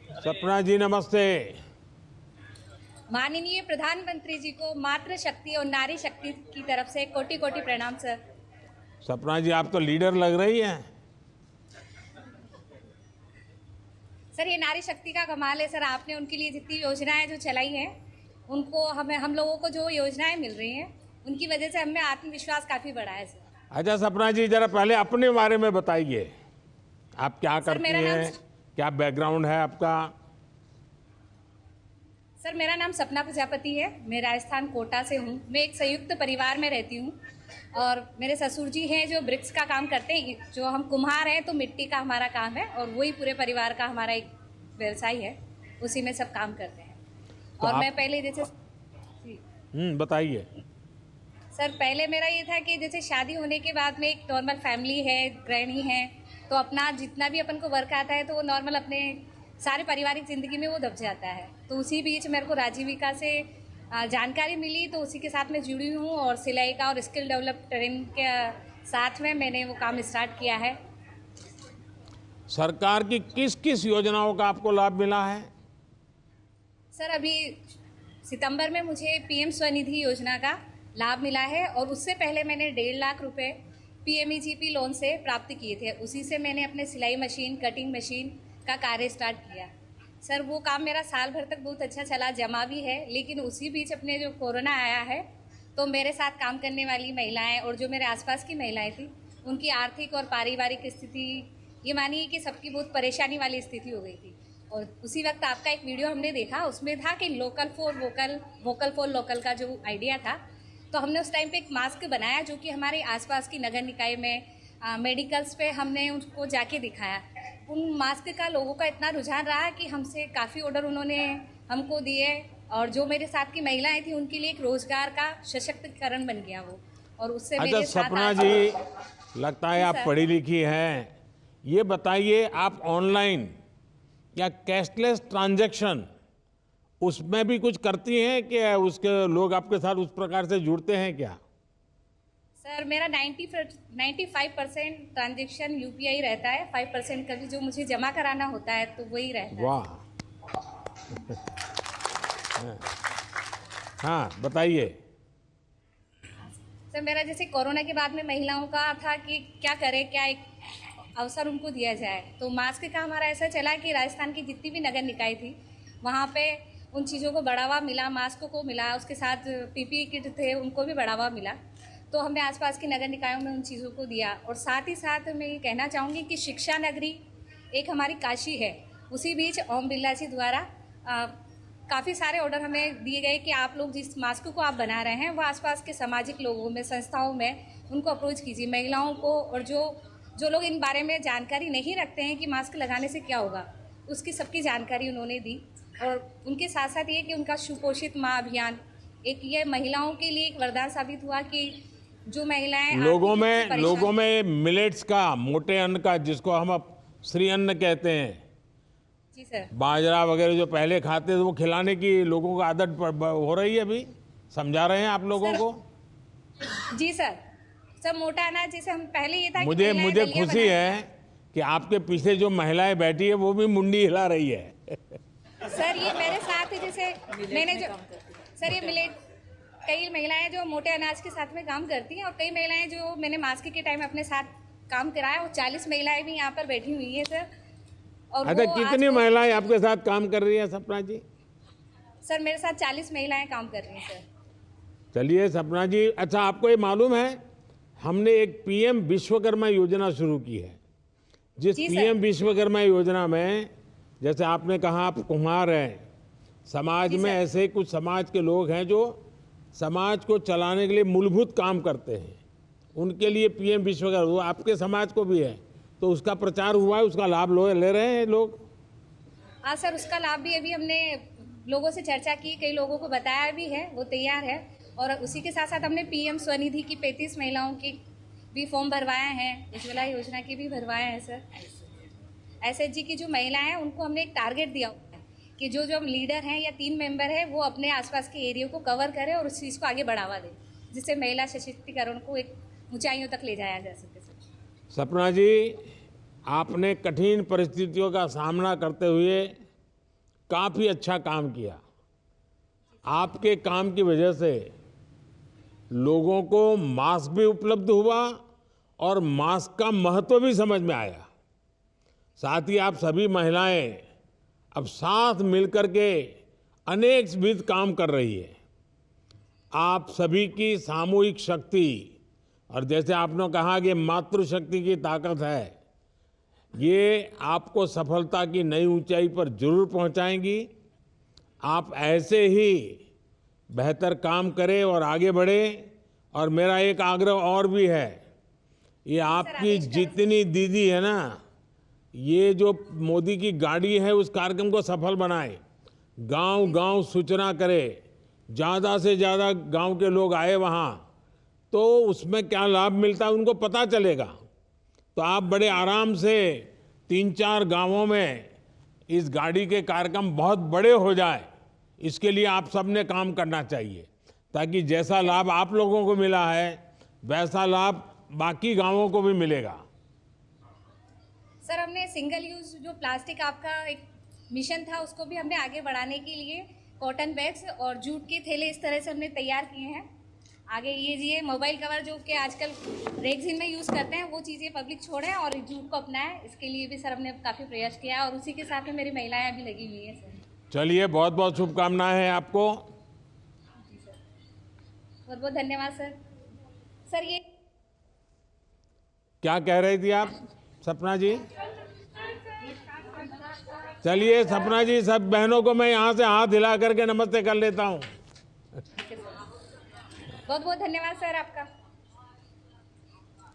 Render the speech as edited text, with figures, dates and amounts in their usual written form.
सपना जी नमस्ते। माननीय प्रधानमंत्री जी को मातृ शक्ति और नारी शक्ति की तरफ से कोटि कोटि प्रणाम सर। सपना जी आप तो लीडर लग रही हैं। सर ये नारी शक्ति का कमाल है सर। आपने उनके लिए जितनी योजनाएं जो चलाई हैं उनको हम लोगों को जो योजनाएं मिल रही हैं उनकी वजह से हमें आत्मविश्वास काफ़ी बढ़ा है सर। अच्छा सपना जी जरा पहले अपने बारे में बताइए, आप क्या सर करती हैं, क्या बैकग्राउंड है आपका? सर मेरा नाम सपना प्रजापति है। मैं राजस्थान कोटा से हूँ। मैं एक संयुक्त परिवार में रहती हूँ और मेरे ससुर जी हैं जो ब्रिक्स का काम करते हैं। जो हम कुम्हार हैं तो मिट्टी का हमारा काम है और वही पूरे परिवार का हमारा एक व्यवसाय है, उसी में सब काम करते हैं। तो और मैं पहले जैसे बताइए। सर पहले मेरा ये था कि जैसे शादी होने के बाद में एक नॉर्मल फैमिली है, गृहिणी है, तो अपना जितना भी अपन को वर्क आता है तो वो नॉर्मल अपने सारे पारिवारिक ज़िंदगी में वो दब जाता है। तो उसी बीच मेरे को राजीविका से जानकारी मिली तो उसी के साथ में जुड़ी हूँ और सिलाई का और स्किल डेवलप ट्रेनिंग के साथ में मैंने वो काम स्टार्ट किया है। सरकार की किस किस योजनाओं का आपको लाभ मिला है? सर अभी सितंबर में मुझे पीएम स्वनिधि योजना का लाभ मिला है और उससे पहले मैंने 1.5 लाख रुपए पीएमईजीपी लोन से प्राप्त किए थे। उसी से मैंने अपने सिलाई मशीन, कटिंग मशीन का कार्य स्टार्ट किया। सर वो काम मेरा साल भर तक बहुत अच्छा चला, जमा भी है। लेकिन उसी बीच अपने जो कोरोना आया है तो मेरे साथ काम करने वाली महिलाएं और जो मेरे आसपास की महिलाएं थी उनकी आर्थिक और पारिवारिक स्थिति ये मानिए कि सबकी बहुत परेशानी वाली स्थिति हो गई थी। और उसी वक्त आपका एक वीडियो हमने देखा, उसमें था कि local for vocal, vocal for local का जो आइडिया था, तो हमने उस टाइम पे एक मास्क बनाया जो कि हमारे आसपास की नगर निकाय में मेडिकल्स पे हमने उनको जाके दिखाया। उन मास्क का लोगों का इतना रुझान रहा कि हमसे काफ़ी ऑर्डर उन्होंने हमको दिए और जो मेरे साथ की महिलाएं थी उनके लिए एक रोजगार का सशक्तिकरण बन गया वो। और उससे अच्छा मेरे साथ सपना जी, लगता है आप पढ़ी लिखी हैं। ये बताइए आप ऑनलाइन या कैशलेस ट्रांजैक्शन उसमें भी कुछ करती हैं कि उसके लोग आपके साथ उस प्रकार से जुड़ते हैं क्या? सर मेरा 95% ट्रांजेक्शन यूपीआई रहता है। 5% का भी जो मुझे जमा कराना होता है तो वही रहता है। वाह हाँ बताइए। सर मेरा जैसे कोरोना के बाद में महिलाओं का था कि क्या करें, क्या एक अवसर उनको दिया जाए, तो मास्क का हमारा ऐसा चला कि राजस्थान की जितनी भी नगर निकाय थी वहाँ पे उन चीज़ों को बढ़ावा मिला, मास्क को मिला, उसके साथ पीपीई किट थे उनको भी बढ़ावा मिला। तो हमने आसपास की नगर निकायों में उन चीज़ों को दिया। और साथ ही साथ मैं ये कहना चाहूँगी कि शिक्षा नगरी एक हमारी काशी है। उसी बीच ओम बिरला जी द्वारा काफ़ी सारे ऑर्डर हमें दिए गए कि आप लोग जिस मास्क को आप बना रहे हैं वो आसपास के सामाजिक लोगों में, संस्थाओं में उनको अप्रोच कीजिए, महिलाओं को। और जो लोग इन बारे में जानकारी नहीं रखते हैं कि मास्क लगाने से क्या होगा, उसकी सबकी जानकारी उन्होंने दी। और उनके साथ साथ ये कि उनका सुपोषित माँ अभियान एक ये महिलाओं के लिए एक वरदान साबित हुआ कि जो महिलाएं लोगों में मिलेट्स का, मोटे अन्न का, जिसको हम अब श्री अन्न कहते हैं, जी सर, बाजरा वगैरह जो पहले खाते थे वो खिलाने की लोगों को आदत हो रही है। अभी समझा रहे हैं आप लोगों को? जी सर। सब मोटा अनाज जैसे हम पहले ये था मुझे खुशी है कि आपके पीछे जो महिलाएं बैठी है वो भी मुंडी हिला रही है। सर ये मेरे साथ है, जैसे मैंने जो सर ये मिलेट, कई महिलाएं जो मोटे अनाज के साथ में काम करती हैं और कई महिलाएं जो मैंने मास्क के टाइम अपने साथ काम कराया, वो 40 महिलाएं भी यहाँ पर बैठी हुई है सर। और अच्छा कितनी महिलाएं आपके साथ काम कर रही है सपना जी? सर मेरे साथ 40 महिलाएं काम कर रही हैं सर। चलिए सपना जी, अच्छा आपको ये मालूम है हमने एक पीएम विश्वकर्मा योजना शुरू की है, जिस पीएम विश्वकर्मा योजना में जैसे आपने कहा आप कुम्हार हैं, समाज में ऐसे कुछ समाज के लोग हैं जो समाज को चलाने के लिए मूलभूत काम करते हैं, उनके लिए पीएम विश्वकर्मा, वो आपके समाज को भी है, तो उसका प्रचार हुआ है, उसका लाभ ले रहे हैं लोग? हाँ सर, उसका लाभ भी अभी हमने लोगों से चर्चा की, कई लोगों को बताया भी है, वो तैयार है। और उसी के साथ साथ हमने पीएम स्वनिधि की 35 महिलाओं की भी फॉर्म भरवाए हैं, उज्ज्वला योजना के भी भरवाए हैं सर। एसएचजी की जो महिलाएं हैं उनको हमने एक टारगेट दिया हुआ है कि जो जो लीडर हैं या 3 मेंबर हैं वो अपने आसपास के एरिया को कवर करें और उस चीज़ को आगे बढ़ावा दें, जिससे महिला सशक्तिकरण को एक ऊंचाइयों तक ले जाया जा सके सर। सपना जी, आपने कठिन परिस्थितियों का सामना करते हुए काफ़ी अच्छा काम किया। आपके काम की वजह से लोगों को मास्क भी उपलब्ध हुआ और मास्क का महत्व भी समझ में आया। साथ ही आप सभी महिलाएं अब साथ मिलकर के अनेक विध काम कर रही है। आप सभी की सामूहिक शक्ति और जैसे आपने कहा कि मातृशक्ति की ताकत है, ये आपको सफलता की नई ऊंचाई पर जरूर पहुंचाएंगी। आप ऐसे ही बेहतर काम करें और आगे बढ़े। और मेरा एक आग्रह और भी है, ये आपकी जितनी दीदी है ना, ये जो मोदी की गाड़ी है उस कार्यक्रम को सफल बनाए, गांव-गांव सूचना करे, ज़्यादा से ज़्यादा गांव के लोग आए वहाँ, तो उसमें क्या लाभ मिलता है उनको पता चलेगा। तो आप बड़े आराम से 3-4 गांवों में इस गाड़ी के कार्यक्रम बहुत बड़े हो जाए, इसके लिए आप सबने काम करना चाहिए, ताकि जैसा लाभ आप लोगों को मिला है वैसा लाभ बाकी गांवों को भी मिलेगा। सर, हमने सिंगल यूज जो प्लास्टिक आपका एक मिशन था उसको भी हमने आगे बढ़ाने के लिए कॉटन बैग्स और जूट के थैले इस तरह से हमने तैयार किए हैं। आगे ये मोबाइल कवर जो कि आजकल रेगजीन में यूज़ करते हैं वो चीज़ें पब्लिक छोड़ें और जूट को अपनाएं, इसके लिए भी सर हमने काफ़ी प्रयास किया है और उसी के साथ में मेरी महिलाएं भी लगी हुई हैं सर। चलिए, बहुत बहुत शुभकामनाएं हैं आपको। बहुत बहुत धन्यवाद सर। सर, ये क्या कह रही थी आप सपना जी? चलिए सपना जी, सब बहनों को मैं यहाँ से हाथ हिला करके नमस्ते कर लेता हूँ। बहुत बहुत धन्यवाद सर आपका।